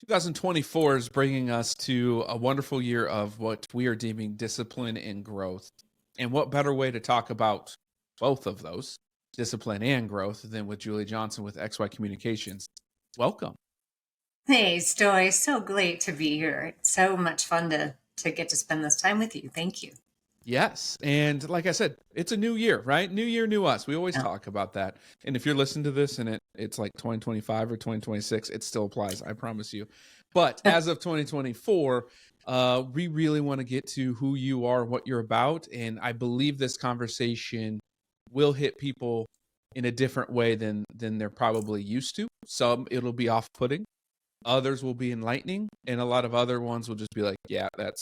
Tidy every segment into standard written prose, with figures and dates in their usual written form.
2024 is bringing us to a wonderful year of what we are deeming discipline and growth. And what better way to talk about both of those, discipline and growth, than with Julie Johnson with XY Communications? Welcome. Hey, Stoy, so great to be here. It's so much fun to get to spend this time with you. Thank you. Yes. And like I said, it's a new year, right? New year, new us. We always Yeah. talk about that. And if you're listening to this and it's like 2025 or 2026, it still applies. I promise you. But as of 2024, we really want to get to who you are, what you're about. And I believe this conversation will hit people in a different way than they're probably used to. Some it'll be off-putting, others will be enlightening, and a lot of other ones will just be like, yeah, that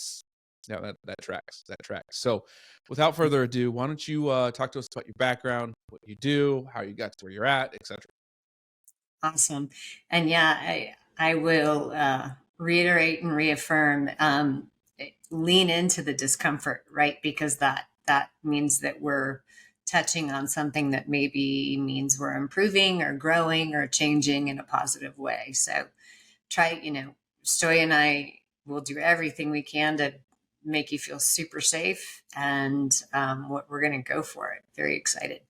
tracks. That tracks. So without further ado, why don't you talk to us about your background, what you do, how you got to where you're at, etc. Awesome. And yeah, I will reiterate and reaffirm, lean into the discomfort, right? Because that means that we're touching on something that maybe means we're improving or growing or changing in a positive way. So Stoy and I will do everything we can to make you feel super safe, and what we're going to go for it. Very excited.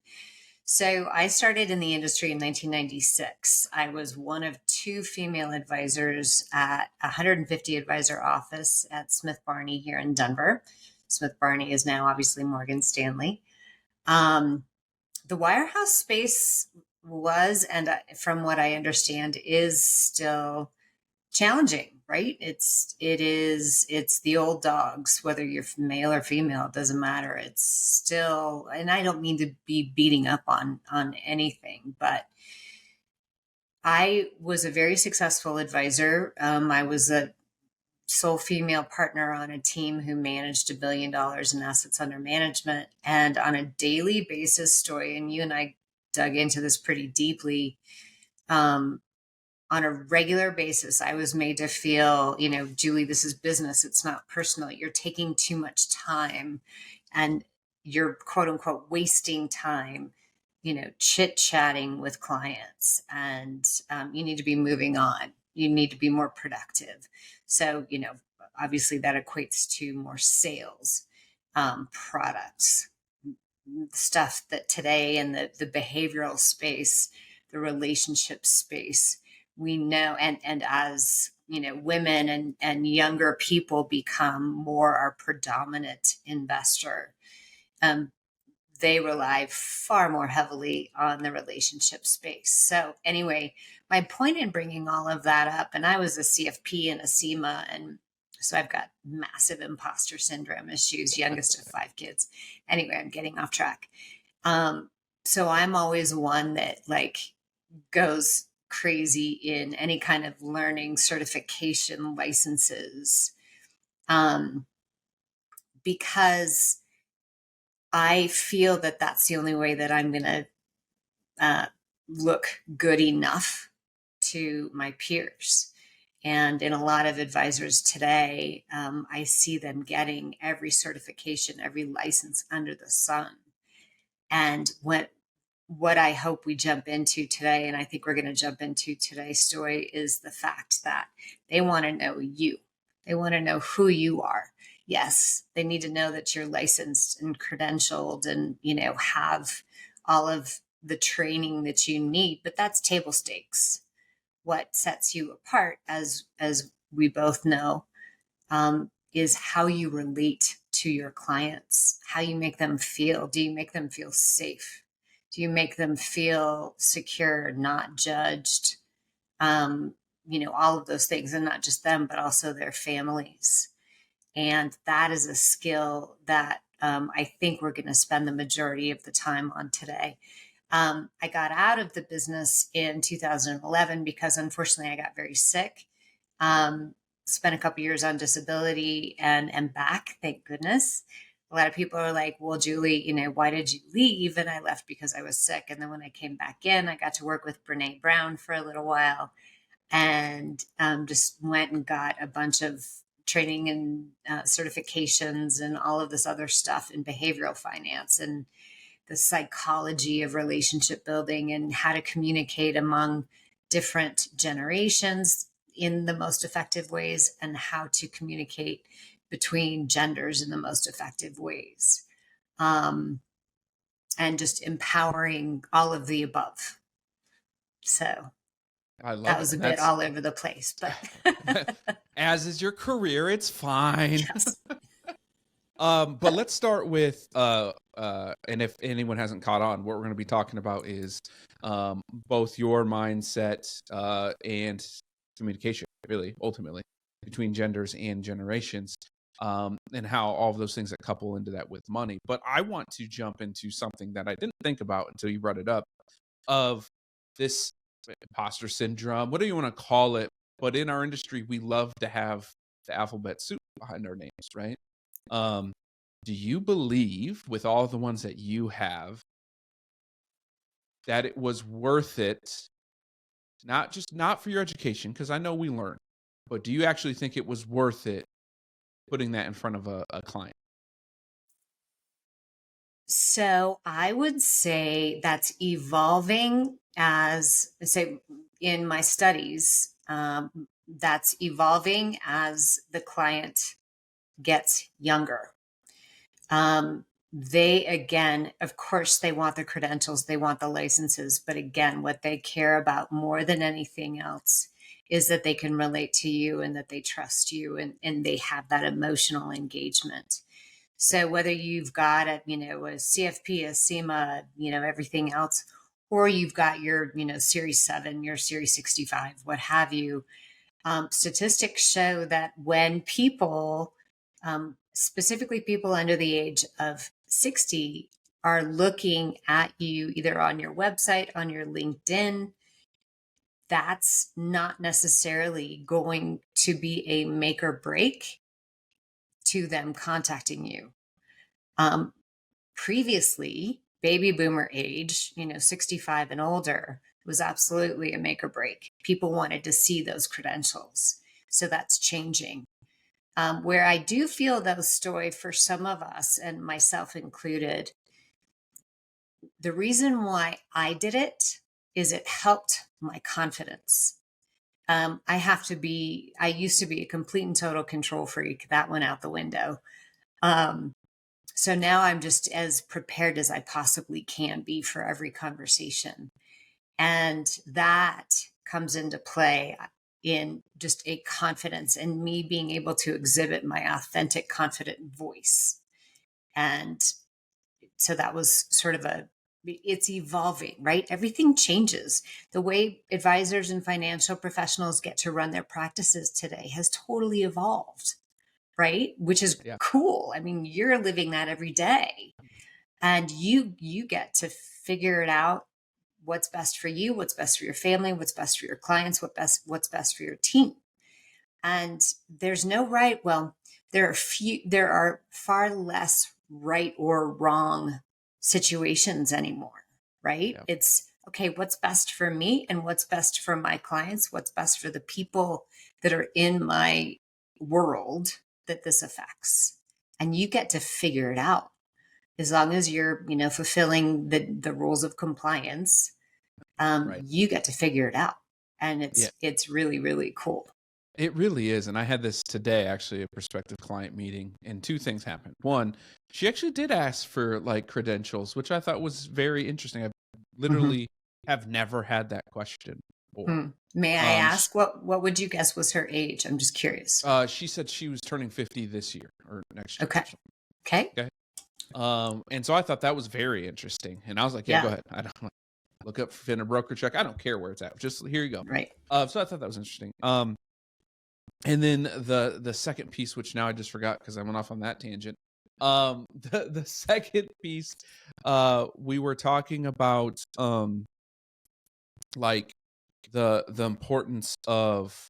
So I started in the industry in 1996. I was one of two female advisors at a 150 advisor office at Smith Barney here in Denver. Smith Barney is now obviously Morgan Stanley. Um, the wirehouse space was, and from what I understand, is still challenging, right? It's the old dogs, whether you're male or female, it doesn't matter. It's still, and I don't mean to be beating up on anything, but I was a very successful advisor. I was a sole female partner on a team who managed $1 billion in assets under management. And on a daily basis, Story, and you and I dug into this pretty deeply. On a regular basis, I was made to feel, Julie, this is business. It's not personal. You're taking too much time and you're quote unquote wasting time, chit chatting with clients, and you need to be moving on. You need to be more productive. So, obviously that equates to more sales, products, stuff that today in the behavioral space, the relationship space, we know, and as women and younger people become more our predominant investor, um, they rely far more heavily on the relationship space. So anyway, my point in bringing all of that up, and I was a CFP and a SEMA, and so I've got massive imposter syndrome issues, youngest of 5 kids. Anyway, I'm getting off track. Um, so I'm always one that goes crazy in any kind of learning certification licenses, um, because I feel that that's the only way that I'm going to look good enough to my peers. And in a lot of advisors today, I see them getting every certification, every license under the sun. And what I hope we jump into today, and I think we're going to jump into today's story, is the fact that they want to know you. They want to know who you are. Yes, they need to know that you're licensed and credentialed and, have all of the training that you need, but that's table stakes. What sets you apart, as we both know, is how you relate to your clients, how you make them feel. Do you make them feel safe? Do you make them feel secure, not judged? All of those things, and not just them, but also their families. And that is a skill that I think we're going to spend the majority of the time on today. I got out of the business in 2011 because unfortunately I got very sick. Spent a couple years on disability and am back, thank goodness. A lot of people are like, well, Julie, why did you leave? And I left because I was sick. And then when I came back in, I got to work with Brene Brown for a little while, and just went and got a bunch of training and certifications and all of this other stuff in behavioral finance and the psychology of relationship building and how to communicate among different generations, in the most effective ways and how to communicate between genders in the most effective ways. Um, and just empowering all of the above. So I that love it. was a And bit that's all over the place, but as is your career, it's fine. yes. But let's start with and if anyone hasn't caught on, what we're going to be talking about is both your mindset and communication, really, ultimately, between genders and generations, and how all of those things that couple into that with money. But I want to jump into something that I didn't think about until you brought it up, of this imposter syndrome, whatever you want to call it. But in our industry, we love to have the alphabet soup behind our names, right? Um, do you believe, with all the ones that you have, that it was worth it? Not for your education, because I know we learn, but do you actually think it was worth it putting that in front of a client? So I would say that's evolving as, say, in my studies, that's evolving as the client gets younger. They, again, of course, they want the credentials, they want the licenses, but again, what they care about more than anything else is that they can relate to you and that they trust you, and they have that emotional engagement. So whether you've got a, a CFP, a SEMA, everything else, or you've got your, Series 7, your Series 65, what have you, statistics show that when people, specifically people under the age of 60, are looking at you either on your website, on your LinkedIn, that's not necessarily going to be a make or break to them contacting you. Um, Previously, baby boomer age, 65 and older, was absolutely a make or break. People wanted to see those credentials. So that's changing. Where I do feel, though, Stoy, for some of us, and myself included, the reason why I did it is it helped my confidence. I used to be a complete and total control freak. That went out the window. Um, so now I'm just as prepared as I possibly can be for every conversation. And that comes into play in just a confidence and me being able to exhibit my authentic, confident voice. And so that was sort of it's evolving, right? Everything changes. The way advisors and financial professionals get to run their practices today has totally evolved, right? Which is Yeah, cool. I mean, you're living that every day, and you get to figure it out, what's best for you, what's best for your family, what's best for your clients, what's best for your team. And there's no right, well, there are far less right or wrong situations anymore, right? yeah, It's okay, what's best for me and what's best for my clients, what's best for the people that are in my world that this affects. And you get to figure it out as long as you're, fulfilling the rules of compliance. right. You get to figure it out, and Yeah, it's really, really cool. it really is. And I had this today, actually, a prospective client meeting, and two things happened. One, she actually did ask for like credentials, which I thought was very interesting. I Mhm. literally have never had that question before. May I Um, ask what would you guess was her age? I'm just curious. She said she was turning 50 this year or next year. Okay. Okay. Okay. And so I thought that was very interesting. And I was like, yeah, go Yeah. ahead. I don't look up for a broker check. I don't care where it's at. Just here you go. Right. So I thought that was interesting. And then the second piece, which now I just forgot because I went off on that tangent. The second piece, we were talking about like the importance of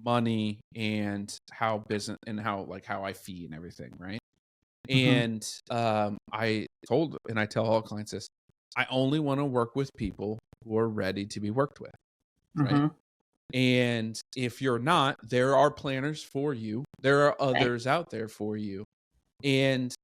money and how business and how I fee and everything, right? Hmm. And I told and I tell all clients this: I only want to work with people who are ready to be worked with, right? Hmm. And if you're not, there are planners for you. There are Right. others out there for you. And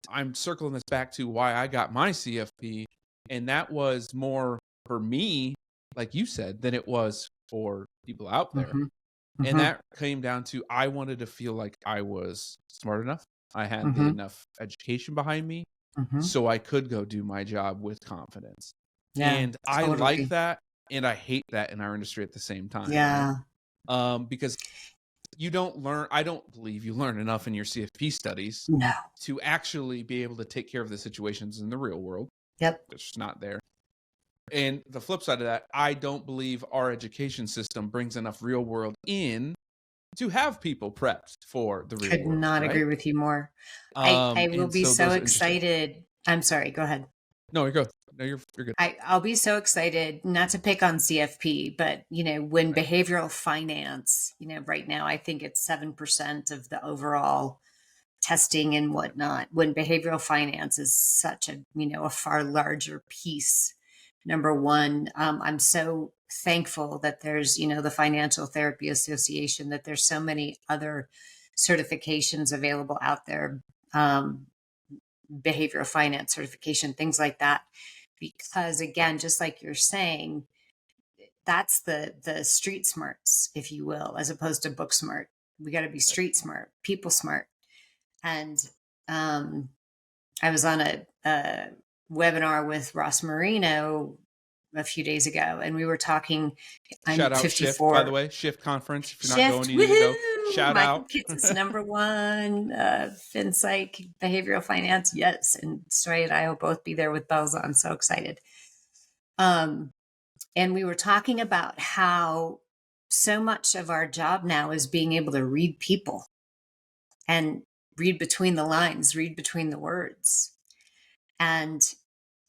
I'm circling this back to why I got my CFP, and that was more for me, like you said, than it was for people out there. Hmm. And Mhm. that came down to I wanted to feel like I was smart enough. I had the Mhm. enough education behind me Mhm. so I could go do my job with confidence. Yeah, And I like totally. that and I hate that in our industry at the same time, right? Yeah. Because you don't learn I don't believe you learn enough in your CFP studies No. to actually be able to take care of the situations in the real world. Yep. It's just not there. And the flip side of that, I don't believe our education system brings enough real world in to have people prepped for the real Could world, not right? agree with you more. I will And be so so those are interesting. excited. I'm sorry, go ahead. No, you go. No, you're good. I'll be so excited, not to pick on CFP, but when Right. behavioral finance, right now I think it's 7% of the overall testing and whatnot, when behavioral finance is such a far larger piece. Number one, I'm so thankful that there's the Financial Therapy Association, that there's so many other certifications available out there, um, behavioral finance certification, things like that. Because again, just like you're saying, that's the street smarts, if you will, as opposed to book smart. We got to be Right. street smart, people smart. And um, I was on a webinar with Ross Marino a few days ago, and we were talking. I'm Shout out Shift, by the 54. way. Shift conference. If you're not going, Shift, you need to go. woohoo! Shout Michael out. Pitts is number one. FinPsych, behavioral finance, yes. And Story and I will both be there with bells on. So excited. Um, and we were talking about how so much of our job now is being able to read people and read between the lines, read between the words. And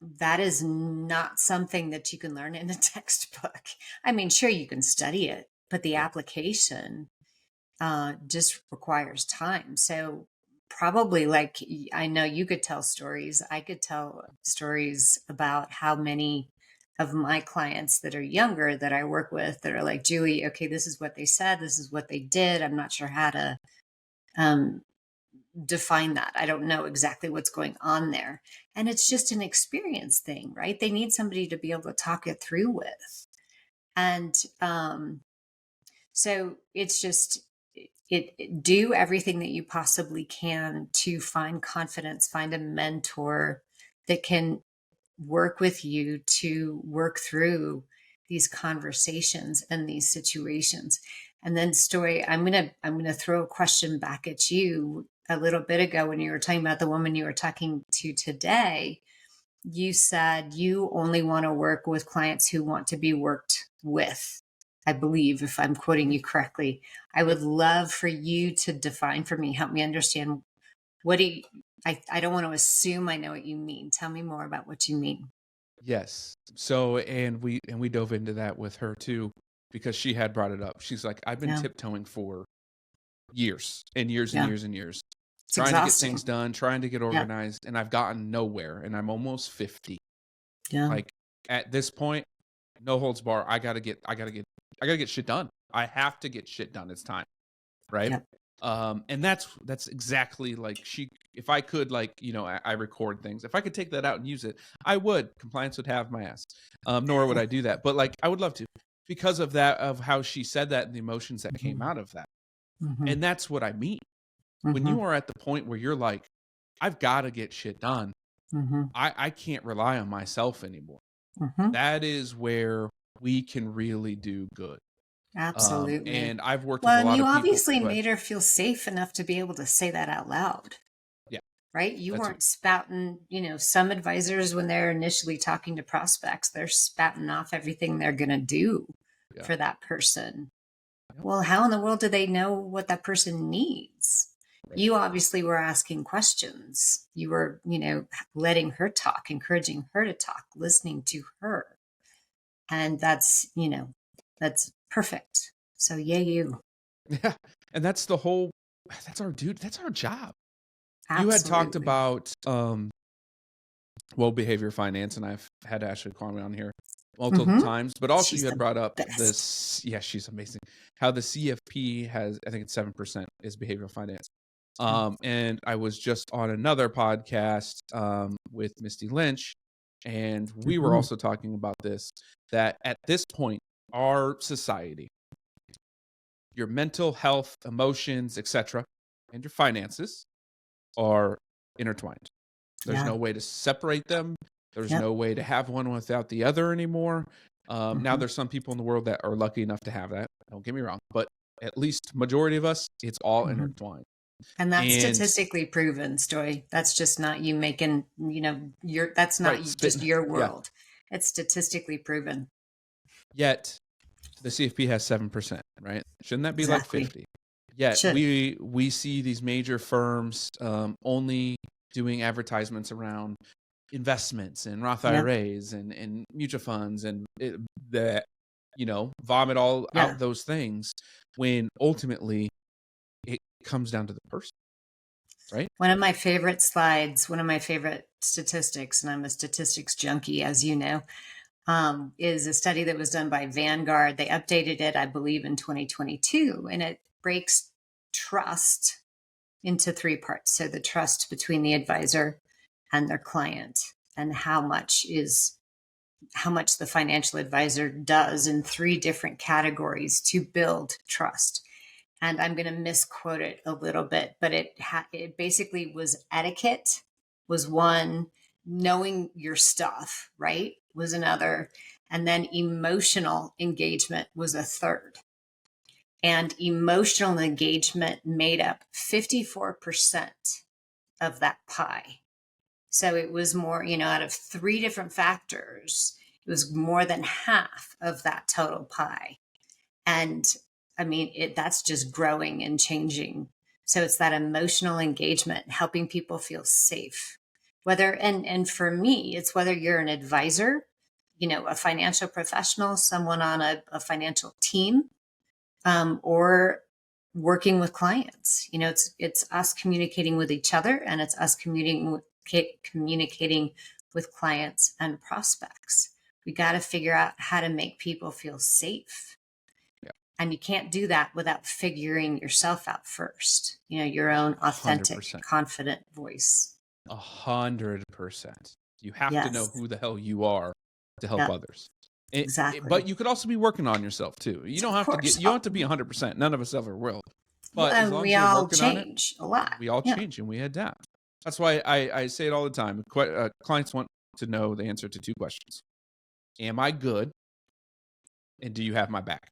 that is not something that you can learn in a textbook. I mean, sure, you can study it, but the Yeah. application just requires time. So, probably, like, I know you could tell stories. I could tell stories about how many of my clients that are younger that I work with that are like, Julie, okay, this is what they said, this is what they did. I'm not sure how to um, define that. I don't know exactly what's going on there. And it's just an experience thing, right? They need somebody to be able to talk it through with. And so it's just do everything that you possibly can to find confidence, find a mentor that can work with you to work through these conversations and these situations. And then Story, I'm gonna throw a question back at you. A little bit ago when you were talking about the woman you were talking to today, you said you only want to work with clients who want to be worked with. I believe, if I'm quoting Mhm. you correctly. I Yep. would love for you to define for me, help me understand, what do you, I don't want to assume I know what you mean. Tell me more about what you mean. Yes. So and we dove into that with her too because she had brought it up. She's like, I've been Yeah. tiptoeing for years and years and Yeah. years and years, It's trying to get things exhausting. done, trying to get Yeah. organized, and I've gotten nowhere. And I'm almost 50. Yeah. Like at this point, no holds bar. I gotta get shit done. I have to get shit done. It's time. Right. Yeah. And that's exactly like if I could, like, I record things. If I could take that out and use it, I would. Compliance would have my ass. Nor would I do that. But like I would love to because of that, of how she said that and the emotions that came Hmm. out of that. Hmm. And that's what I mean. When Hmm. you are at the point where you're like, I've got to get shit done. Hmm. I can't rely on myself anymore. Hmm. That is where we can really do good. Absolutely. And I've worked with Well, a and lot you of people. obviously Go ahead. made her feel safe enough to be able to say that out loud, Yeah, right? You that too. weren't spouting, some advisors, when they're initially talking to prospects, they're spouting off everything they're going to do Yeah. for that person. Yep. Well, how in the world do they know what that person needs? Right. You obviously were asking questions. You were letting her talk, encouraging her to talk, listening to her. And that's perfect. So, yay, you. Yeah. And that's our dude. That's our job. You had talked Absolutely. about well behavior finance, and I've had Ashley Kwame on here multiple Hmm. times, but also She's you had the brought up best. this. Yeah, she's amazing. How the CFP has, I think it's 7% is behavioral finance. Yeah. And I was just on another podcast with Misty Lynch, and we were Mhm. also talking about this, that at this point, our society your mental health, emotions, etc., and your finances are intertwined. There's Yeah. no way to separate them. There's Yep. no way to have one without the other anymore. Now, Mhm. there's some people in the world that are lucky enough to have that. Don't get me wrong, but at least majority of us, it's all Mhm. intertwined. And that's And statistically proven, Story. That's just not you making, that's not right, just spitting, your yeah. world. It's statistically proven. Yet the CFP has 7%, right? Shouldn't that be like Exactly. 50? Yet Should. we see these major firms only doing advertisements around investments and Roth Yep. IRAs and mutual funds and that vomit all Yeah. out those things when ultimately it comes down to the person, right? One of my favorite slides, one of my favorite statistics, and I'm a statistics junkie, as you know, is a study that was done by Vanguard. They updated it, I believe, in 2022, and it breaks trust into three parts. So the trust between the advisor and their client, and how much the financial advisor does in three different categories to build trust. And I'm going to misquote it a little bit, but it basically was etiquette was one, knowing your stuff, right, was another, and then emotional engagement was a third. And emotional engagement made up 54% of that pie. So it was more, out of three different factors, it was more than half of that total pie. And I mean, that's just growing and changing. So it's that emotional engagement, helping people feel safe. And for me, it's whether you're an advisor, a financial professional, someone on a financial team, or working with clients. It's us communicating with each other, and it's us communicating with clients and prospects. We got to figure out how to make people feel safe. Yeah. And you can't do that without figuring yourself out first, your own authentic, 100%. confident voice. 100%. You have to know Yes. who the hell you are to help Yeah, others. But exactly. you could also be working on yourself too. Of course. You don't have to be 100%. None of us ever will. Well, But as and long we as you're all working on it, change a lot. we all Yeah. change and we adapt. That's why I say it all the time. Clients want to know the answer to two questions. Am I good? And do you have my back?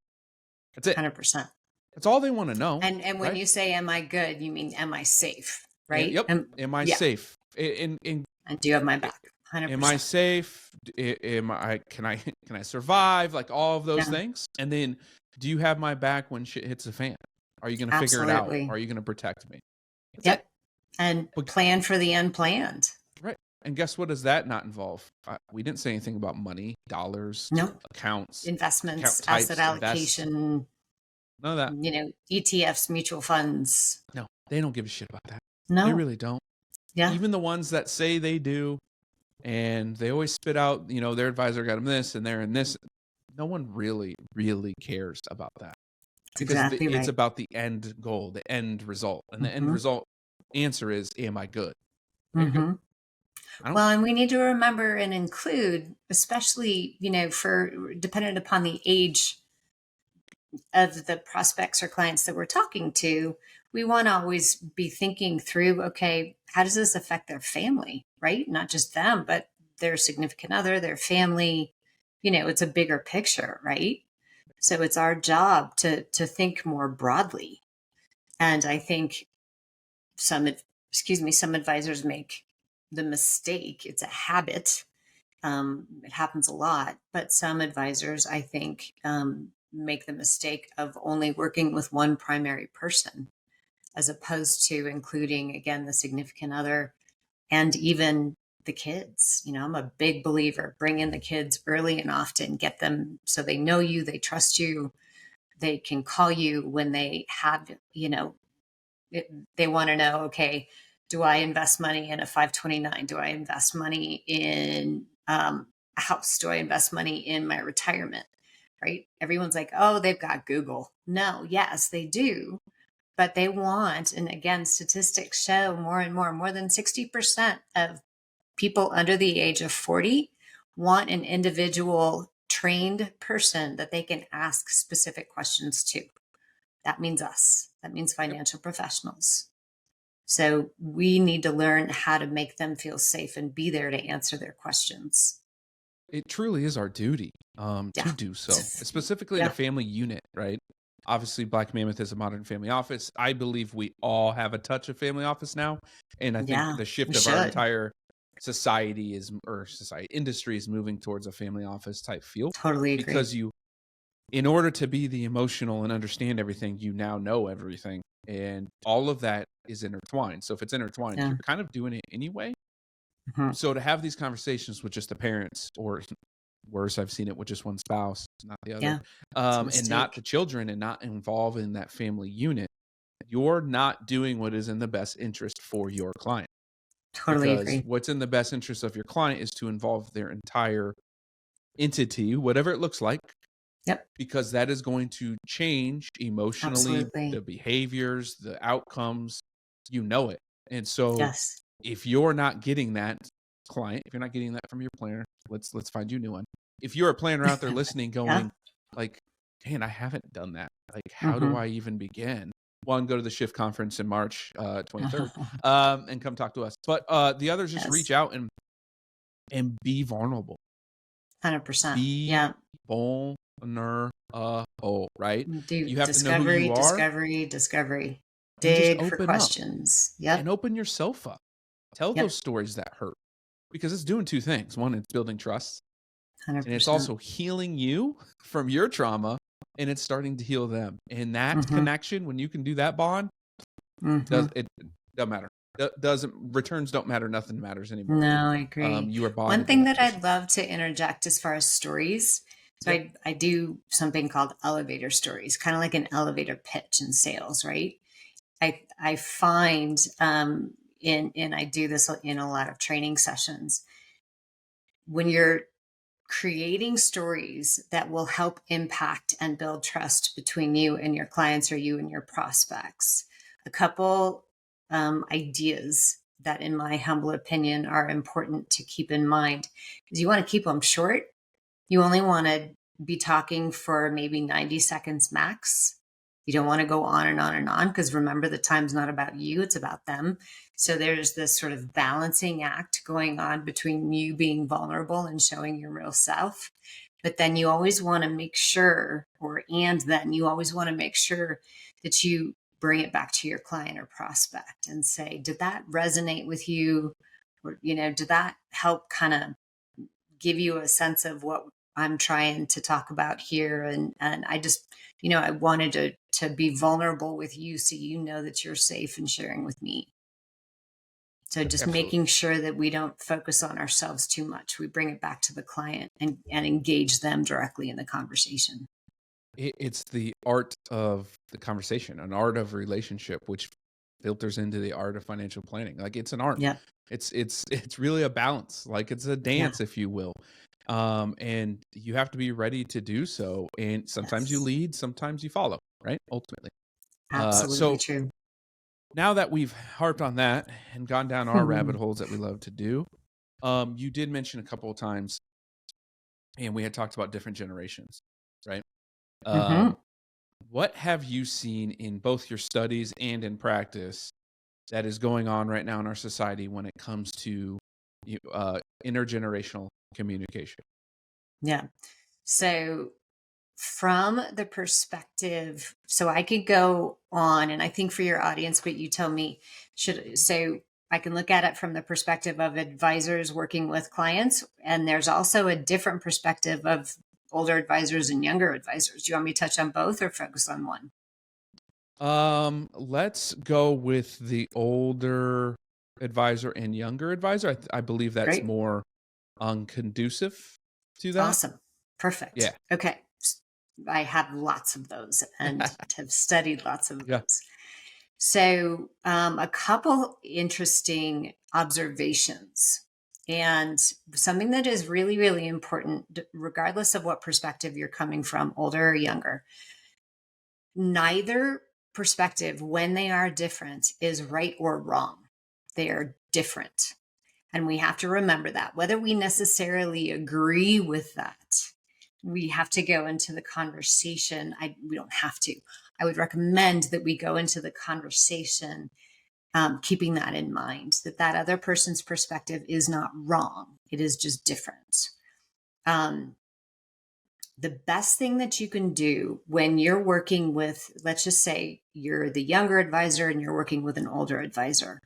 That's it. 100%. That's all they want to know. And when right? you say, am I good, you mean, am I safe? Right. Yep. Am I Yeah. safe? And And do you have my back? am I 100%. safe? Am I can I survive? Like all of those Yeah, things. And then do you have my back when shit hits the fan? Are you going to figure it out? absolutely. Are you going to protect me? That's it. Yep. And But, plan for the unplanned. right. And guess what does that not involve? We didn't say anything about money, dollars, No. accounts, account Investments, asset types, invest. allocation, None of that. ETFs, mutual funds. No, they don't give a shit about that. They No. really don't. Yeah. Even the ones that say they do, and they always spit out, their advisor got them this and they're in this. No one really, really cares about that That's because exactly it's right. about the end goal, the end result. And the end result answer is, am I good? Are you good? Well, and we need to remember and include, especially, for dependent upon the age of the prospects or clients that we're talking to, we want to always be thinking through, okay, how does this affect their family, right? Not just them, but their significant other, their family. It's a bigger picture, right? So it's our job to think more broadly. And I think some advisors make the mistake. It's a habit. It happens a lot, but some advisors, I think, make the mistake of only working with one primary person, as opposed to including, again, the significant other and even the kids. I'm a big believer. Bring in the kids early and often, get them so they know you, they trust you, they can call you when they have, they want to know, okay, do I invest money in a 529? Do I invest money in a house? Do I invest money in my retirement? Right? Everyone's like, oh, they've got Google. No, yes, they do. But they want, and again, statistics show more and more than 60% of people under the age of 40 want an individual trained person that they can ask specific questions to. That means us. That means financial professionals. So we need to learn how to make them feel safe and be there to answer their questions. It truly is our duty to Yeah. do so, specifically in a Yeah. family unit, right? Obviously, Black Mammoth is a modern family office. I believe we all have a touch of family office now, and I think Yeah. the We shift of our should. entire society is, or society industry is moving towards a family office type feel, Totally agree. because you, in order to be the emotional and understand everything, you now know everything, and all of that is intertwined. So if it's intertwined, Yeah. you're kind of doing it anyway. Mhm. So to have these conversations with just the parents, or worse, I've seen it with just one spouse, not the other, Yeah. It's a and not the mistake. children, and not involved in that family unit, you're not doing what is in the best interest for your client. Totally Because agree. what's in the best interest of your client is to involve their entire entity, whatever it looks like, Yep. because that is going to change emotionally the Absolutely. behaviors, the outcomes, you know it. And so Yes. if you're not getting that client, if you're not getting that from your planner, let's find you a new one. If you're a planner out there listening Yeah. going like, man, I haven't done that. Like, how do Hmm. I even begin? One, go to the Shift conference in March 23rd, and come talk to us. But the others, just reach Yes. out and be vulnerable. 100%. Be Yeah. vulnerable, right? Do You have to know who discovery, you are discovery, discovery. and just Dig for open up questions. and Yep. open yourself up. Tell those Yep. stories that hurt, because it's doing two things. One, it's building trust, and it's 100%. also healing you from your trauma, and it's starting to heal them. And that Hmm. connection, when you can do that bond, Hmm. does it doesn't matter. Doesn't returns don't matter. Nothing matters anymore. No, I agree. You are One bonded in thing that that position. I'd love to interject as far as stories. So Yep. I do something called elevator stories, kind of like an elevator pitch in sales, right? I find and I do this in a lot of training sessions. When you're creating stories that will help impact and build trust between you and your clients, or you and your prospects, a couple ideas that, in my humble opinion, are important to keep in mind is you want to keep them short. You only want to be talking for maybe 90 seconds max. You don't want to go on and on and on, because remember, the time's not about you, it's about them. So there's this sort of balancing act going on between you being vulnerable and showing your real self. But then you always want to make sure, and then you always want to make sure that you bring it back to your client or prospect and say, did that resonate with you? Or, did that help kind of give you a sense of what I'm trying to talk about here? And I just, I wanted to be vulnerable with you, so you know that you're safe in sharing with me. So just Absolutely. making sure that we don't focus on ourselves too much. We bring it back to the client and engage them directly in the conversation. It's the art of the conversation, an art of relationship, which filters into the art of financial planning. Like, it's an art. Yep. It's really a balance. Like, it's a Yeah. dance, if you will. And you have to be ready to do so. And sometimes you Yes. lead, sometimes you follow, right? Ultimately. Absolutely So true. now that we've harped on that and gone down our rabbit Mhm. holes that we love to do, you did mention a couple of times, and we had talked about different generations, right? Um, Mhm. what have you seen in both your studies and in practice that is going on right now in our society when it comes to intergenerational communication? Yeah. So from the perspective, so I could go on, and I think for your audience, but you tell me, I can look at it from the perspective of advisors working with clients, and there's also a different perspective of older advisors and younger advisors. Do you want me to touch on both or focus on one? Let's go with the older advisor and younger advisor. I believe that's Great. more conducive to that. Awesome. Perfect. Yeah. Okay. I have lots of those and have studied lots of Yeah. those. So, a couple interesting observations, and something that is really, really important, regardless of what perspective you're coming from, older or younger. Neither perspective, when they are different, is right or wrong. They are different. And we have to remember that. Whether we necessarily agree with that, we have to go into the conversation. We don't have to. I would recommend that we go into the conversation keeping that in mind, that other person's perspective is not wrong. It is just different. The best thing that you can do when you're working with, let's just say you're the younger advisor and you're working with an older advisor.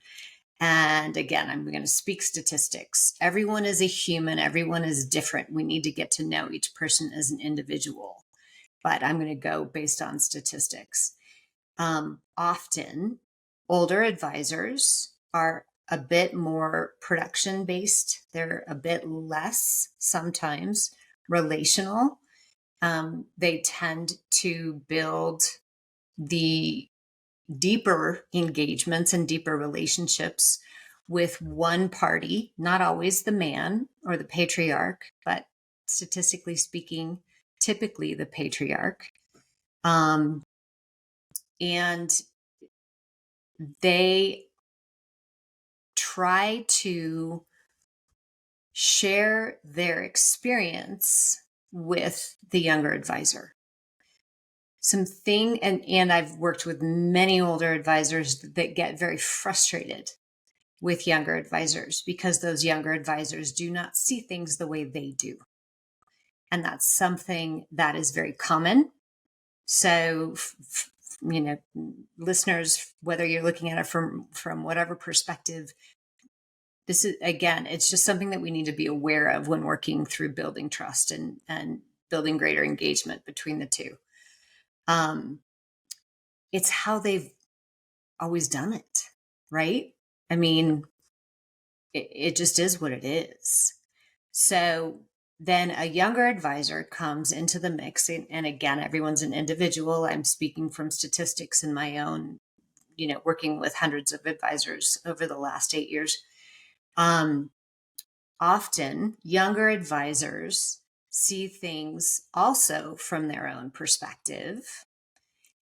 And again, I'm going to speak statistics. Everyone is a human. Everyone is different. We need to get to know each person as an individual. But I'm going to go based on statistics. Often, older advisors are a bit more production based. They're a bit less, sometimes, relational. They tend to build the deeper engagements and deeper relationships with one party, not always the man or the patriarch, but statistically speaking, typically the patriarch. And they try to share their experience with the younger advisor. And I've worked with many older advisors that get very frustrated with younger advisors because those younger advisors do not see things the way they do. And that's something that is very common. So, listeners, whether you're looking at it from whatever perspective, this is, again, it's just something that we need to be aware of when working through building trust and building greater engagement between the two. It's how they've always done it, right? I mean, it just is what it is. So then a younger advisor comes into the mix. And again, everyone's an individual. I'm speaking from statistics in my own, working with hundreds of advisors over the last 8 years. Often younger advisors see things also from their own perspective.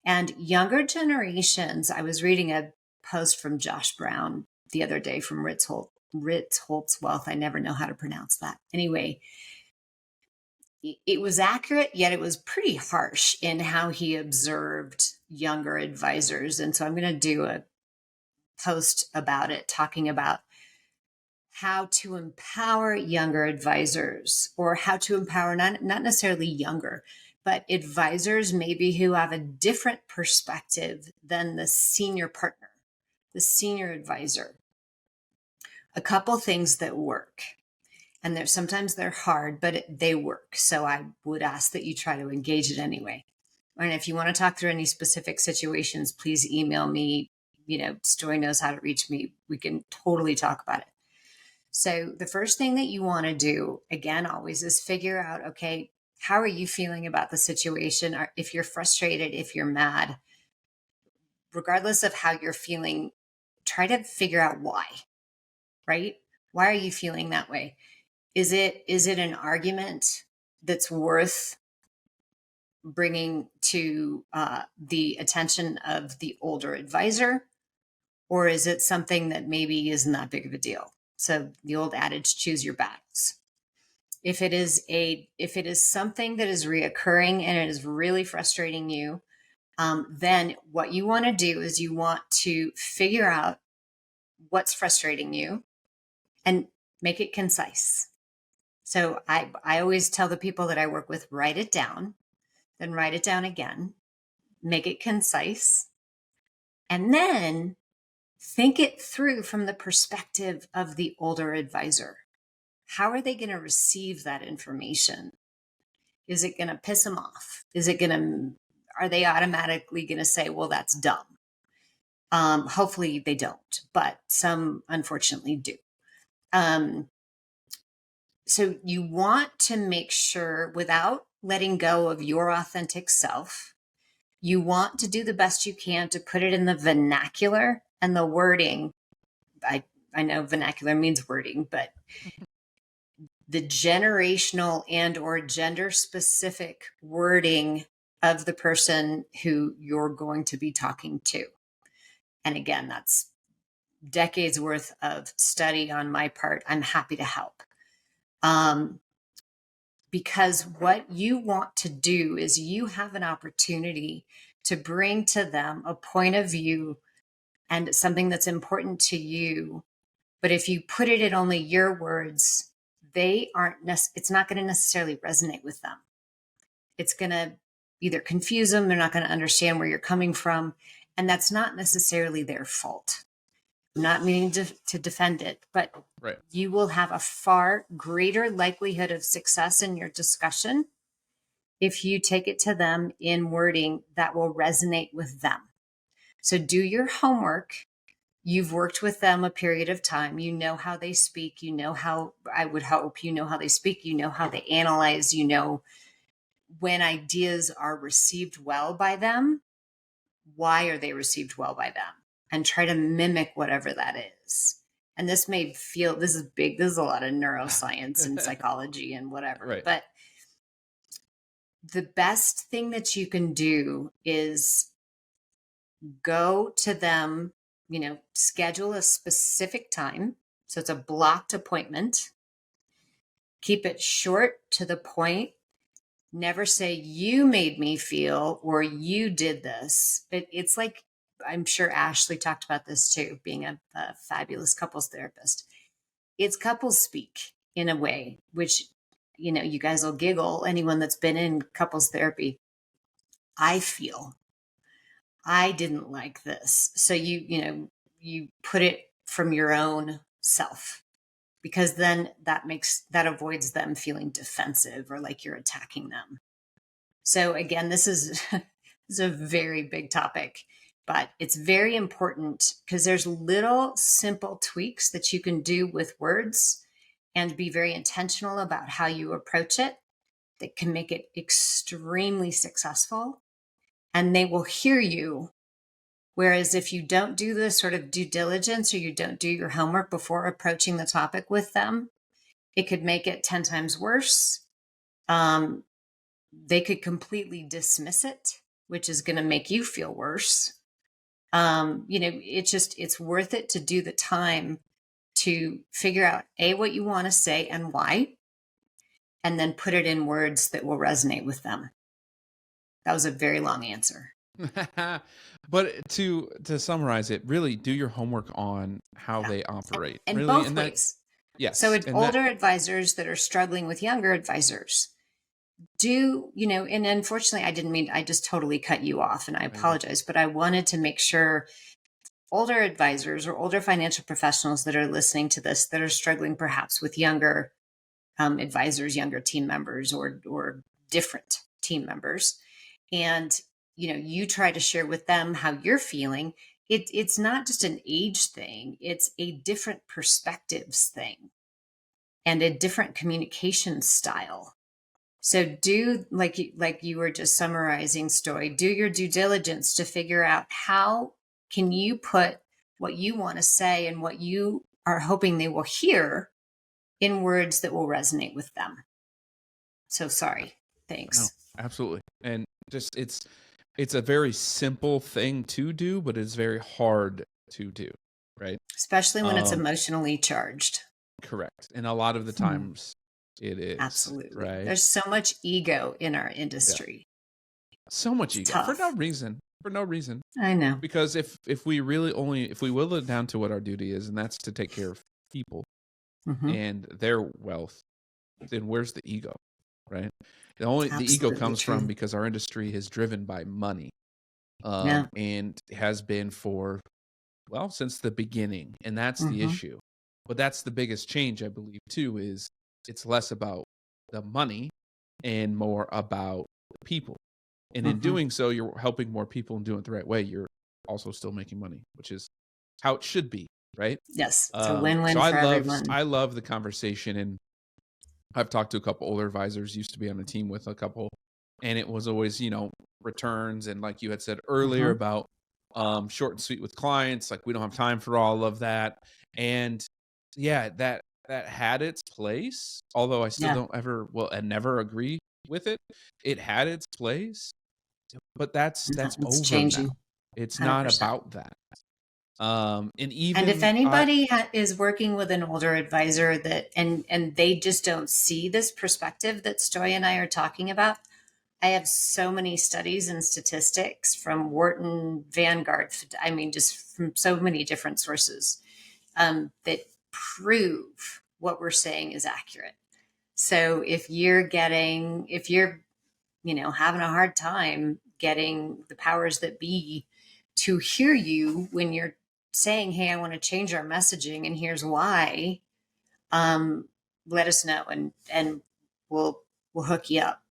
And younger generations, I was reading a post from Josh Brown the other day from Holt's Wealth. I never know how to pronounce that. Anyway, it was accurate, yet it was pretty harsh in how he observed younger advisors. And so I'm going to do a post about it, talking about how to empower younger advisors, or how to empower not necessarily younger, but advisors maybe who have a different perspective than the senior partner, the senior advisor. A couple things that work, and sometimes they're hard, but they work. So I would ask that you try to engage it anyway. And if you want to talk through any specific situations, please email me. Story knows how to reach me. We can totally talk about it. So the first thing that you want to do, again, always, is figure out, okay, how are you feeling about the situation? Or if you're frustrated, if you're mad, regardless of how you're feeling, try to figure out why, right? Why are you feeling that way? Is it an argument that's worth bringing to the attention of the older advisor? Or is it something that maybe isn't that big of a deal? So the old adage, choose your battles. If it is something that is reoccurring and it is really frustrating you, then what you want to do is you want to figure out what's frustrating you and make it concise. So I always tell the people that I work with, write it down, then write it down again, make it concise, and then think it through from the perspective of the older advisor. How are they going to receive that information? Is it going to piss them off? Are they automatically going to say, well, that's dumb? Hopefully they don't, but some unfortunately do. So you want to make sure, without letting go of your authentic self, you want to do the best you can to put it in the vernacular and the wording. I know vernacular means wording, but the generational and or gender specific wording of the person who you're going to be talking to. And again, that's decades worth of study on my part. I'm happy to help. Because what you want to do is you have an opportunity to bring to them a point of view and something that's important to you. But if you put it in only your words, it's not going to necessarily resonate with them. It's going to either confuse them, they're not going to understand where you're coming from. And that's not necessarily their fault. I'm not meaning to defend it, but Right. you will have a far greater likelihood of success in your discussion if you take it to them in wording that will resonate with them. So do your homework. You've worked with them a period of time. You know how they speak. You know how, I would hope, you know how they speak. You know how they analyze. You know when ideas are received well by them, why are they received well by them? And try to mimic whatever that is. And this is big. This is a lot of neuroscience and psychology and whatever. Right. But the best thing that you can do is go to them, schedule a specific time. So it's a blocked appointment. Keep it short, to the point. Never say you made me feel or you did this. It's like, I'm sure Ashley talked about this too, being a fabulous couples therapist. It's couples speak in a way, which, you guys will giggle. Anyone that's been in couples therapy, I feel, I didn't like this. So you put it from your own self, because then that avoids them feeling defensive or like you're attacking them. So again, this is a very big topic, but it's very important because there's little simple tweaks that you can do with words and be very intentional about how you approach it that can make it extremely successful, and they will hear you. Whereas if you don't do the sort of due diligence or you don't do your homework before approaching the topic with them, it could make it 10 times worse. They could completely dismiss it, which is going to make you feel worse. It's worth it to do the time to figure out what you want to say and why, and then put it in words that will resonate with them. That was a very long answer. But to summarize it, really do your homework on how they operate. And really, both ways. Yes. So older advisors that are struggling with younger advisors, and unfortunately I just totally cut you off, and I apologize, but I wanted to make sure older advisors or older financial professionals that are listening to this, that are struggling perhaps with younger advisors, younger team members, or different team members, and you try to share with them how you're feeling. It's not just an age thing, it's a different perspectives thing and a different communication style. So do, like you were just summarizing, Stoy, do your due diligence to figure out how can you put what you want to say and what you are hoping they will hear in words that will resonate with them. So sorry. Thanks. No, absolutely. And just it's a very simple thing to do, but it's very hard to do, right? Especially when it's emotionally charged. Correct. And a lot of the times it is. Absolutely. Right. There's so much ego in our industry. Yeah. So much ego tough. For no reason. I know. Because if we will it down to what our duty is, and that's to take care of people and their wealth, then where's the ego, right? The ego comes from because our industry is driven by money, and has been since the beginning, and that's the issue. But that's the biggest change, I believe, too, is it's less about the money and more about the people. And in doing so, you're helping more people and doing it the right way. You're also still making money, which is how it should be, right? Yes, it's a win-win for everyone. I love the conversation, and I've talked to a couple older advisors, used to be on a team with a couple, and it was always, returns, and like you had said earlier about short and sweet with clients, like we don't have time for all of that. And yeah, that had its place, although I still and never agree with it. It had its place, but that's over changing now. It's 100%. Not about that. And if anybody is working with an older advisor and they just don't see this perspective that Stoy and I are talking about, I have so many studies and statistics from Wharton, Vanguard. I mean, just from so many different sources that prove what we're saying is accurate. So if you're, having a hard time getting the powers that be to hear you when you're saying, "Hey, I want to change our messaging, and here's why," um, let us know, and we'll hook you up.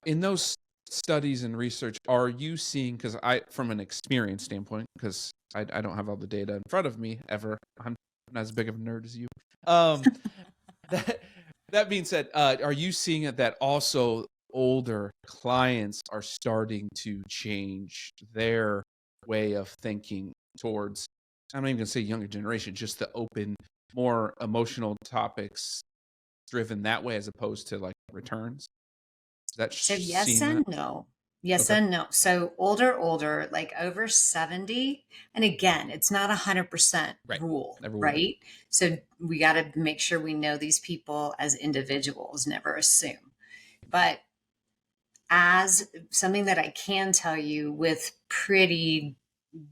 In those studies and research, are you seeing, because from an experience standpoint, because I don't have all the data in front of me ever, I'm not as big of a nerd as you. That that being said, are you seeing it that also older clients are starting to change their way of thinking towards, I'm not even gonna say younger generation, just the open, more emotional topics driven that way as opposed to like returns? Is that So yes seeing that? and no. Yes Okay. and no. So older, like over 70. And again, it's not 100% Right. rule, Everyone. right? So we got to make sure we know these people as individuals, never assume. But as something that I can tell you with pretty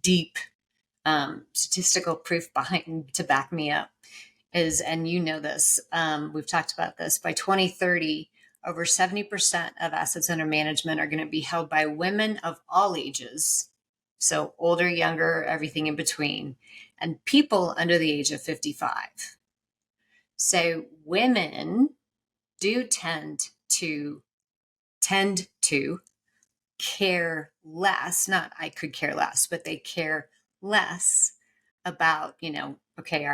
deep statistical proof behind to back me up is, and this, we've talked about this, by 2030, over 70% of assets under management are going to be held by women of all ages. So older, younger, everything in between, and people under the age of 55. So women do tend to care less, not I could care less, but they care less about, okay,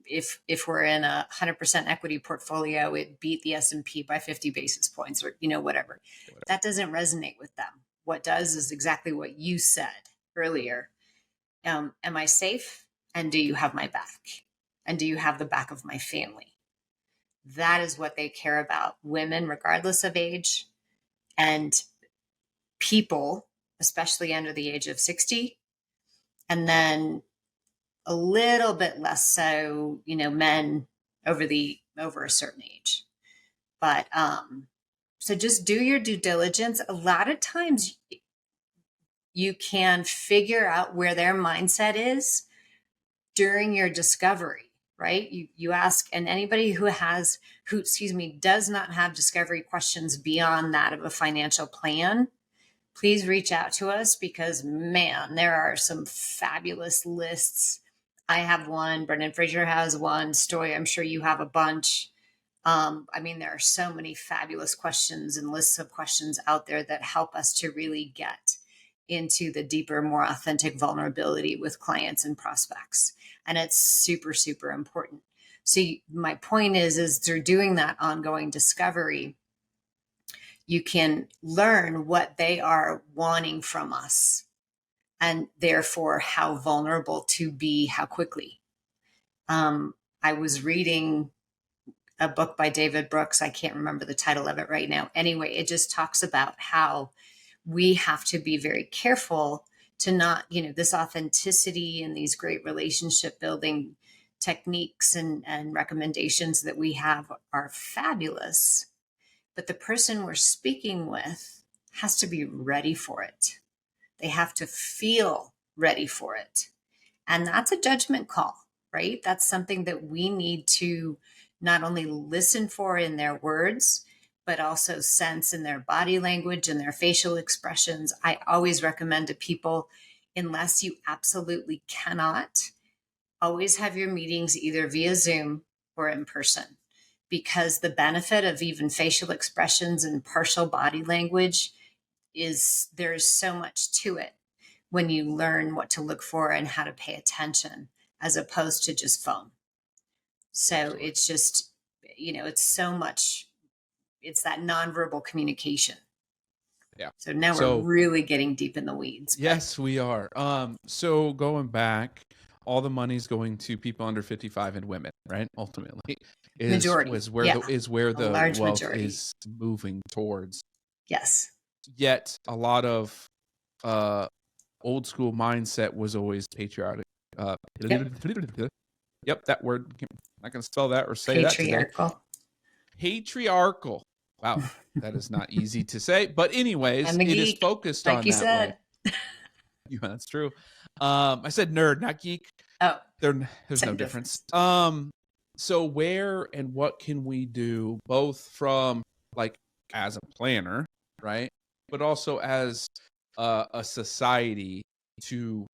if we're in a 100% equity portfolio, it beat the S&P by 50 basis points, or whatever. That doesn't resonate with them. What does is exactly what you said earlier. Am I safe? And do you have my back? And do you have the back of my family? That is what they care about. Women, regardless of age, and people, especially under the age of 60. And then a little bit less so, men over a certain age. But so just do your due diligence. A lot of times you can figure out where their mindset is during your discovery, right? You ask, and anybody who does not have discovery questions beyond that of a financial plan, please reach out to us, because man, there are some fabulous lists. I have one, Brendan Fraser has one, Story, I'm sure you have a bunch. I mean, there are so many fabulous questions and lists of questions out there that help us to really get into the deeper, more authentic vulnerability with clients and prospects. And it's super, super important. So my point is through doing that ongoing discovery, you can learn what they are wanting from us, and therefore how vulnerable to be, how quickly. I was reading a book by David Brooks. I can't remember the title of it right now. Anyway, it just talks about how we have to be very careful to not, this authenticity and these great relationship building techniques and recommendations that we have are fabulous, but the person we're speaking with has to be ready for it. They have to feel ready for it. And that's a judgment call, right? That's something that we need to not only listen for in their words, but also sense in their body language and their facial expressions. I always recommend to people, unless you absolutely cannot, always have your meetings either via Zoom or in person, because the benefit of even facial expressions and partial body language is there's so much to it when you learn what to look for and how to pay attention, as opposed to just phone. So Absolutely. It's just, it's so much, it's that nonverbal communication. Yeah. So now we're really getting deep in the weeds. Yes, we are. So going back, all the money's going to people under 55 and women, right? Ultimately, is where the large wealth majority is moving towards. Yes. Yet a lot of old school mindset was always patriotic. Yep, that word. I'm not going to spell that or say that today. Patriarchal. Patriarchal. Wow, that is not easy to say. But anyways, I'm a it is geek, focused like on you that way. said. Yeah, that's true. I said nerd, not geek. Oh, There's no same difference. difference. So where and what can we do both from like as a planner, right? But also as a society to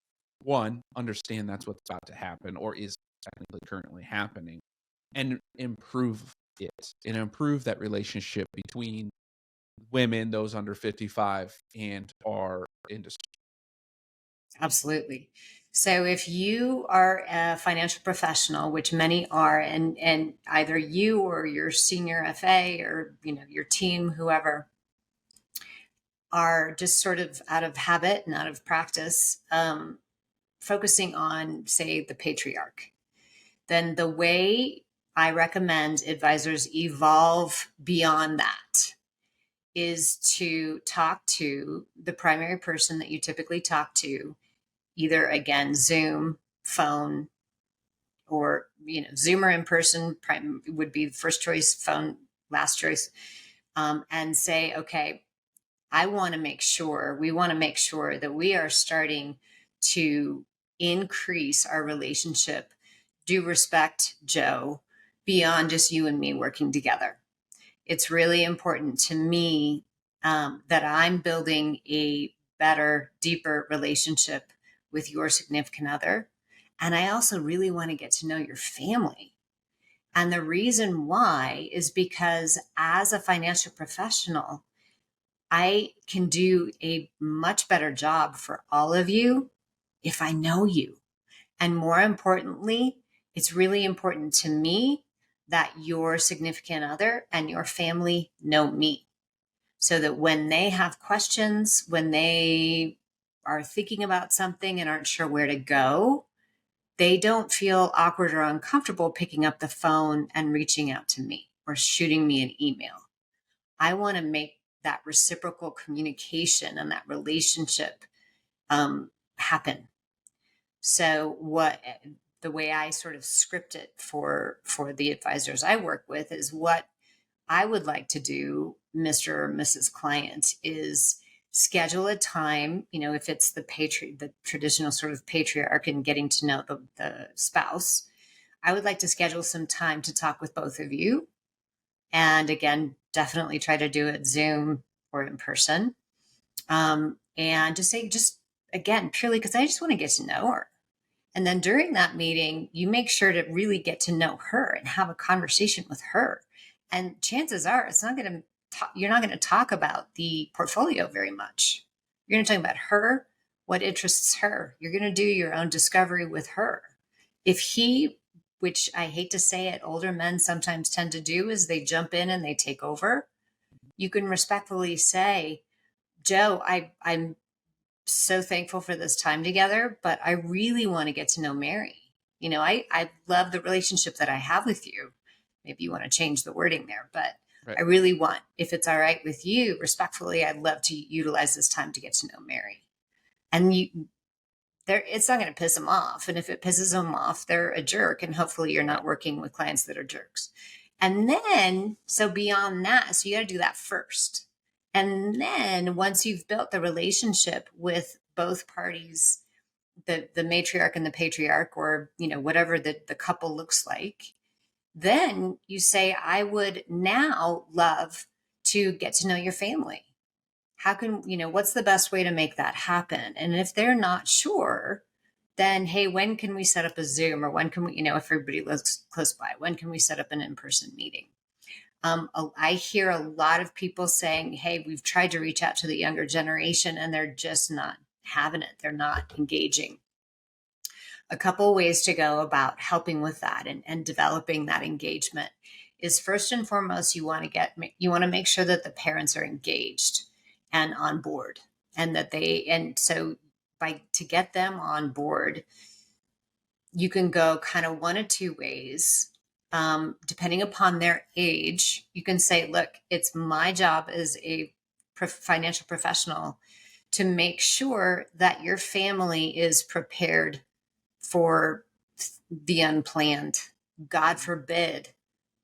one, understand that's what's about to happen or is technically currently happening and improve it and improve that relationship between women, those under 55, and our industry. Absolutely. So if you are a financial professional, which many are, and either you or your senior FA or your team, whoever, are just sort of out of habit and out of practice, focusing on, say, the patriarch, then the way I recommend advisors evolve beyond that is to talk to the primary person that you typically talk to, either again, Zoom, phone, or Zoom or in person. Would be first choice, phone last choice, and say, okay, we want to make sure that we are starting to increase our relationship, due respect, Joe, beyond just you and me working together. It's really important to me that I'm building a better, deeper relationship with your significant other. And I also really want to get to know your family. And the reason why is because as a financial professional, I can do a much better job for all of you if I know you. And more importantly, it's really important to me that your significant other and your family know me, so that when they have questions, when they are thinking about something and aren't sure where to go, they don't feel awkward or uncomfortable picking up the phone and reaching out to me or shooting me an email. I want to make that reciprocal communication and that relationship happen. So the way I sort of script it for the advisors I work with is what I would like to do, Mr. or Mrs. Client, is schedule a time, if it's the traditional sort of patriarch and getting to know the spouse, I would like to schedule some time to talk with both of you. And again, definitely try to do it Zoom or in person. And just again, purely because I just want to get to know her. And then during that meeting, you make sure to really get to know her and have a conversation with her. And chances are you're not going to talk about the portfolio very much. You're going to talk about her, what interests her. You're going to do your own discovery with her. Which I hate to say it, older men sometimes tend to do, is they jump in and they take over. You can respectfully say, Joe, I'm so thankful for this time together, but I really want to get to know Mary. I love the relationship that I have with you. Maybe you want to change the wording there, but Right. I really want, if it's all right with you, respectfully, I'd love to utilize this time to get to know Mary. And it's not going to piss them off. And if it pisses them off, they're a jerk. And hopefully you're not working with clients that are jerks. And then, so beyond that, so you got to do that first. And then once you've built the relationship with both parties, the matriarch and the patriarch, or, whatever the couple looks like, then you say, I would now love to get to know your family. How can, what's the best way to make that happen? And if they're not sure, then, hey, when can we set up a Zoom, or when can we, if everybody lives close by, when can we set up an in-person meeting? I hear a lot of people saying, hey, we've tried to reach out to the younger generation and they're just not having it. They're not engaging. A couple ways to go about helping with that and developing that engagement is, first and foremost, you want to make sure that the parents are engaged and on board, and so to get them on board, you can go kind of one of two ways. Depending upon their age, you can say, look, it's my job as a financial professional to make sure that your family is prepared for the unplanned. God forbid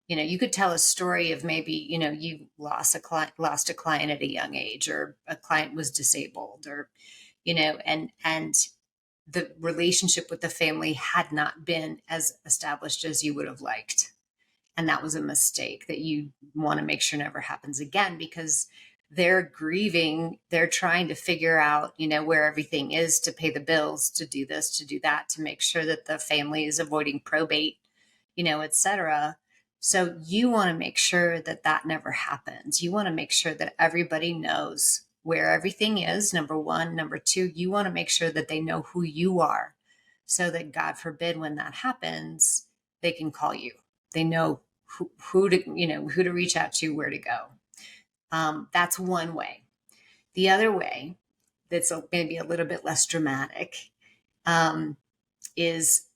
You could tell a story of maybe, you lost a client at a young age, or a client was disabled, or, and the relationship with the family had not been as established as you would have liked. And that was a mistake that you want to make sure never happens again, because they're grieving. They're trying to figure out, where everything is to pay the bills, to do this, to do that, to make sure that the family is avoiding probate, et cetera. So you want to make sure that that never happens. You want to make sure that everybody knows where everything is, number one. Number two, you want to make sure that they know who you are, so that, God forbid, when that happens, they can call you. They know who to reach out to, where to go. That's one way. The other way, that's maybe a little bit less dramatic, is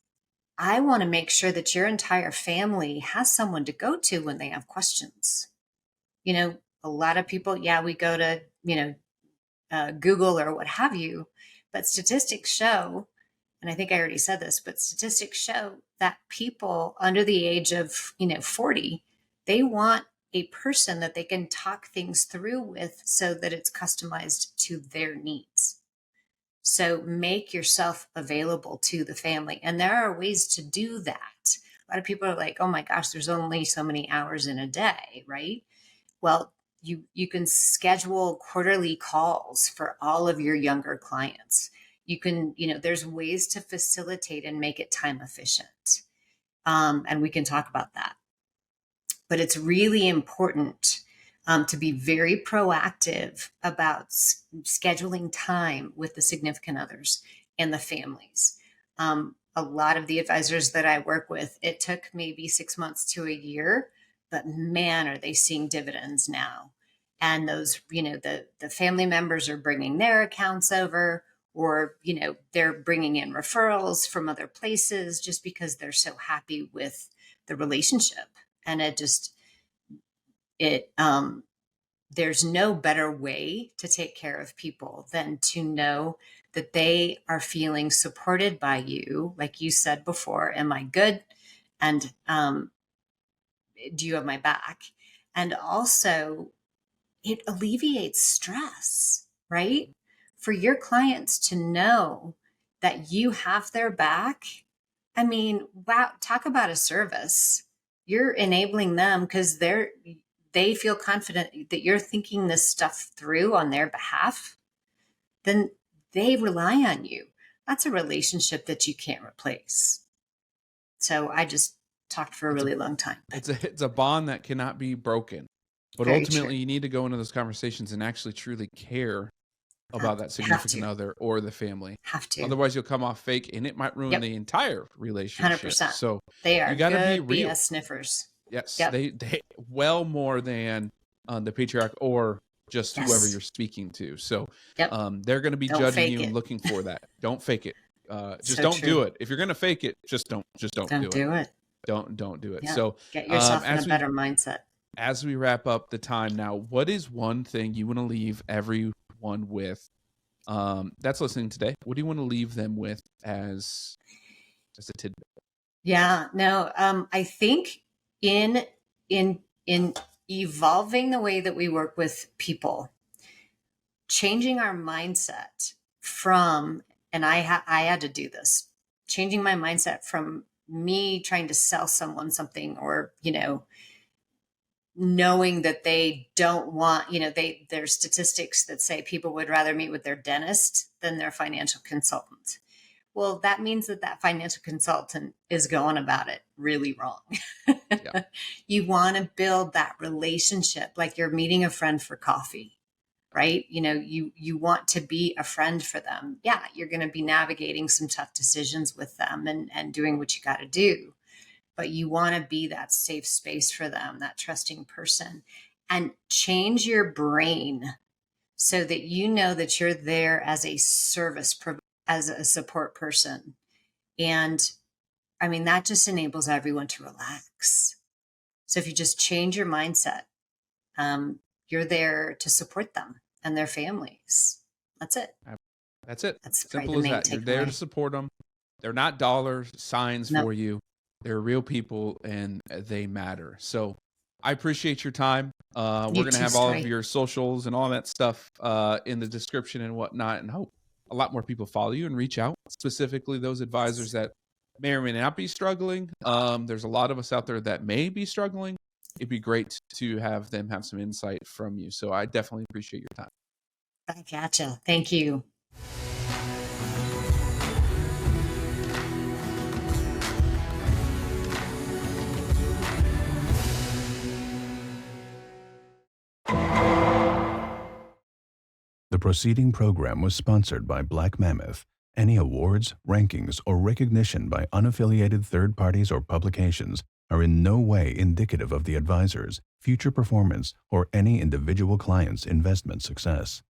I want to make sure that your entire family has someone to go to when they have questions. A lot of people, yeah, we go to, Google or what have you, but statistics show, and I think I already said this, but statistics show that people under the age of, 40, they want a person that they can talk things through with, so that it's customized to their needs. So make yourself available to the family. And there are ways to do that. A lot of people are like, oh my gosh, there's only so many hours in a day, right? Well, you can schedule quarterly calls for all of your younger clients. You can, there's ways to facilitate and make it time efficient. And we can talk about that. But it's really important to be very proactive about scheduling time with the significant others and the families. A lot of the advisors that I work with, it took maybe 6 months to a year, but man, are they seeing dividends now. And those, the family members are bringing their accounts over, or, they're bringing in referrals from other places, just because they're so happy with the relationship. And there's no better way to take care of people than to know that they are feeling supported by you. Like you said before, am I good? And do you have my back? And also, it alleviates stress, right? For your clients to know that you have their back. I mean, wow, talk about a service. You're enabling them because they feel confident that you're thinking this stuff through on their behalf. Then they rely on you. That's a relationship that you can't replace. So I just talked for a really long time. It's a bond that cannot be broken. But Very ultimately, true. you need to go into those conversations and actually truly care about that significant other or the family. Have to. Otherwise, you'll come off fake, and it might ruin the entire relationship. 100%. So They are you got to be good real. BS sniffers. Yes, Yep. they well more than the patriarch or just whoever Yes. you're speaking to. So Yep. they're going to be Don't judging fake you and it. looking for that. Don't fake it. Just So don't true. do it. If you're going to fake it, just don't do it. Don't do it. Yeah. So Get yourself in a better mindset. as we wrap up the time now, what is one thing you want to leave everyone with that's listening today? What do you want to leave them with as a tidbit? Yeah, no, I think in evolving the way that we work with people, changing our mindset from, and I had to do this, changing my mindset from me trying to sell someone something, or, knowing that they don't want, there's statistics that say people would rather meet with their dentist than their financial consultant. Well, that means that financial consultant is going about it really wrong. Yeah. You want to build that relationship like you're meeting a friend for coffee, right? You want to be a friend for them. Yeah, you're going to be navigating some tough decisions with them, and doing what you got to do. But you want to be that safe space for them, that trusting person, and change your brain so that you know that you're there as a service provider, as a support person. And I mean, that just enables everyone to relax. So if you just change your mindset, you're there to support them and their families. That's it. That's it. That's Simple as that. You're there to support them. They're not dollar signs for you. They're real people and they matter. So I appreciate your time. We're You going to too, have all of Story. your socials and all that stuff in the description and whatnot, and hope a lot more people follow you and reach out, specifically those advisors that may or may not be struggling. There's a lot of us out there that may be struggling. It'd be great to have them have some insight from you. So I definitely appreciate your time. I gotcha. Thank you. The preceding program was sponsored by Black Mammoth. Any awards, rankings, or recognition by unaffiliated third parties or publications are in no way indicative of the advisor's future performance or any individual client's investment success.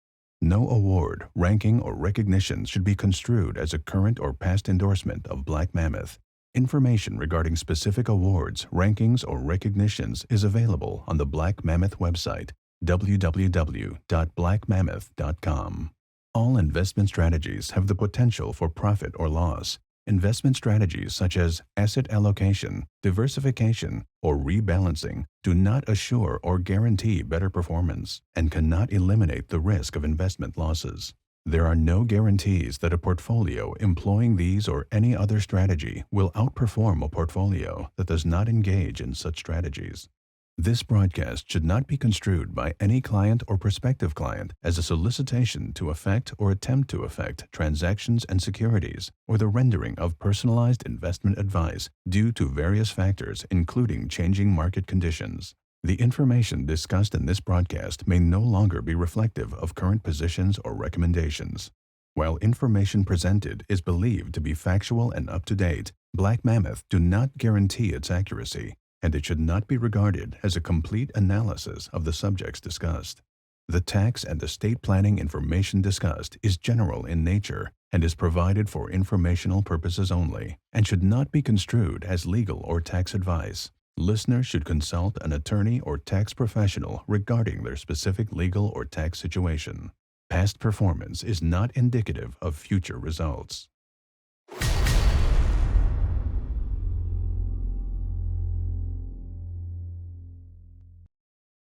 No award, ranking, or recognition should be construed as a current or past endorsement of Black Mammoth. Information regarding specific awards, rankings, or recognitions is available on the Black Mammoth website, www.blackmammoth.com. All investment strategies have the potential for profit or loss. Investment strategies such as asset allocation, diversification, or rebalancing do not assure or guarantee better performance and cannot eliminate the risk of investment losses. There are no guarantees that a portfolio employing these or any other strategy will outperform a portfolio that does not engage in such strategies. This broadcast should not be construed by any client or prospective client as a solicitation to effect or attempt to effect transactions and securities, or the rendering of personalized investment advice due to various factors, including changing market conditions. The information discussed in this broadcast may no longer be reflective of current positions or recommendations. While information presented is believed to be factual and up-to-date, Black Mammoth do not guarantee its accuracy, and it should not be regarded as a complete analysis of the subjects discussed. The tax and estate planning information discussed is general in nature and is provided for informational purposes only, and should not be construed as legal or tax advice. Listeners should consult an attorney or tax professional regarding their specific legal or tax situation. Past performance is not indicative of future results.